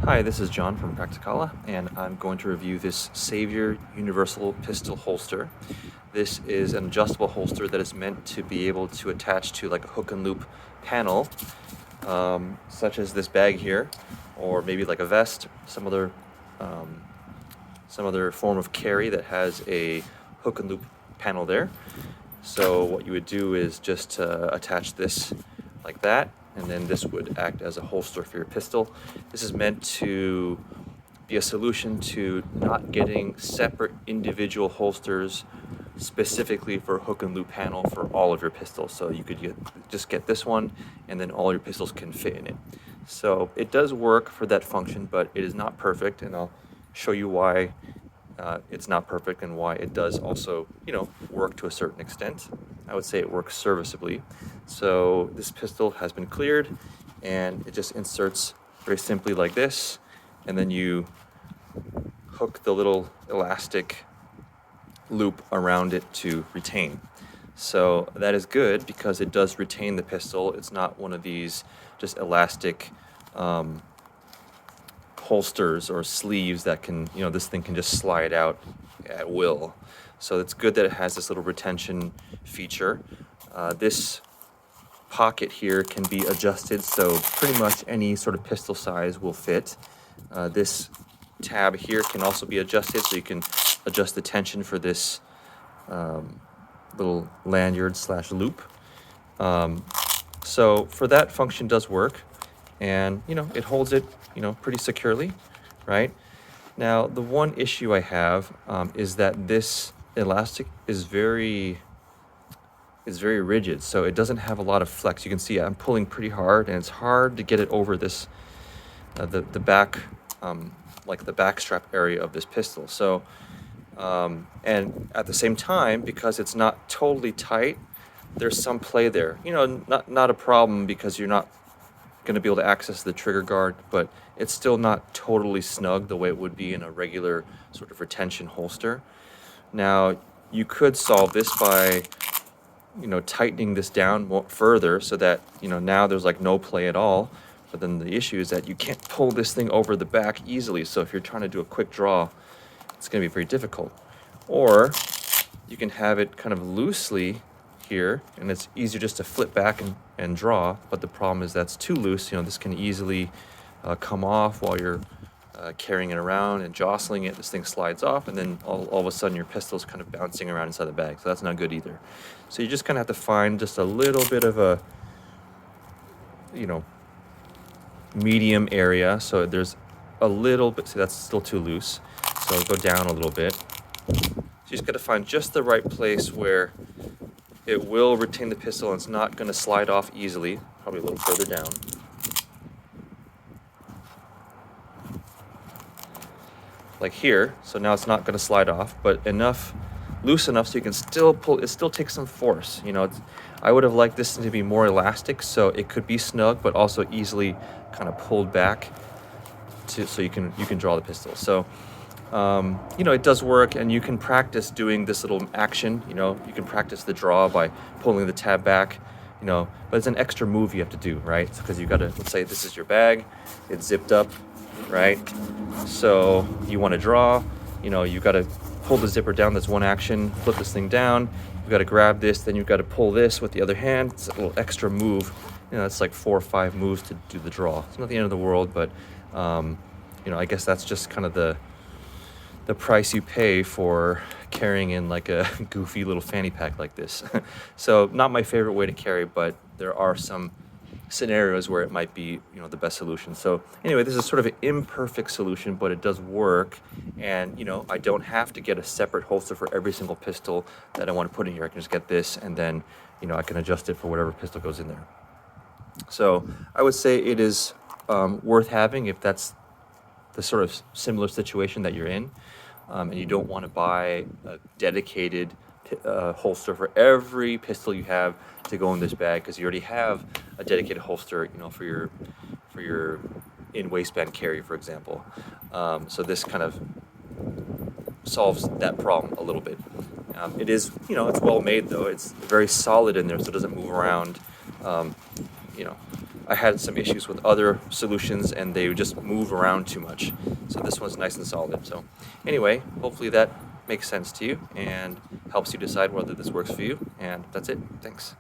Hi, this is John from Prakticala, and I'm going to review this Savior Universal Pistol Holster. This is an adjustable holster that is meant to be able to attach to like a hook and loop panel, such as this bag here, or maybe like a vest, some other form of carry that has a hook and loop panel there. So what you would do is just attach this like that, and then this would act as a holster for your pistol. This is meant to be a solution to not getting separate individual holsters specifically for hook and loop panel for all of your pistols. So you could just get this one, and then all your pistols can fit in it. So it does work for that function, but it is not perfect, and I'll show you why it's not perfect and why it does also, work to a certain extent. I would say it works serviceably. So this pistol has been cleared, and it just inserts very simply like this, and then you hook the little elastic loop around it to retain. So that is good because it does retain the pistol. It's not one of these just elastic holsters or sleeves that can, this thing can just slide out at will. So it's good that it has this little retention feature. This pocket here can be adjusted, so pretty much any sort of pistol size will fit. This tab here can also be adjusted, so you can adjust the tension for this little lanyard / loop. So for that function does work, and it holds it pretty securely, right? Now the one issue I have is that this elastic is very rigid, so it doesn't have a lot of flex. You can see I'm pulling pretty hard, and it's hard to get it over this the back like the back strap area of this pistol. So and at the same time, because it's not totally tight, there's some play there. Not a problem because you're not going to be able to access the trigger guard, but it's still not totally snug the way it would be in a regular sort of retention holster. Now you could solve this by tightening this down more further so that now there's like no play at all. But then the issue is that you can't pull this thing over the back easily, so if you're trying to do a quick draw, it's going to be very difficult. Or you can have it kind of loosely here, and it's easier just to flip back and draw, but the problem is that's too loose. This can easily come off while you're carrying it around and jostling it. This thing slides off, and then all of a sudden your pistol's kind of bouncing around inside the bag, so that's not good either. So you just kind of have to find just a little bit of a medium area. So there's a little bit, see, that's still too loose, so I'll go down a little bit. So you just got to find just the right place where it will retain the pistol and it's not going to slide off easily. Probably a little further down. Like here. So now it's not going to slide off, but loose enough so you can still pull. It still takes some force. I would have liked this to be more elastic, so it could be snug, but also easily kind of pulled back so you can draw the pistol. So it does work, and you can practice doing this little action. You can practice the draw by pulling the tab back, but it's an extra move you have to do, right? Because you got to, let's say this is your bag, it's zipped up, right? So you want to draw, you got to pull the zipper down. That's one action. Flip this thing down. You've got to grab this, then you've got to pull this with the other hand. It's a little extra move. It's like 4 or 5 moves to do the draw. It's not the end of the world, but I guess that's just kind of the price you pay for carrying in like a goofy little fanny pack like this. So not my favorite way to carry, but there are some scenarios where it might be the best solution. So anyway, this is sort of an imperfect solution, but it does work. And I don't have to get a separate holster for every single pistol that I want to put in here. I can just get this, and then I can adjust it for whatever pistol goes in there. So I would say it is worth having if that's the sort of similar situation that you're in, and you don't want to buy a dedicated holster for every pistol you have to go in this bag, because you already have a dedicated holster for your in waistband carry, for example. So this kind of solves that problem a little bit. It is, it's well made though. It's very solid in there, so it doesn't move around. I had some issues with other solutions and they just move around too much. So this one's nice and solid. So anyway, hopefully that makes sense to you and helps you decide whether this works for you. And that's it. Thanks.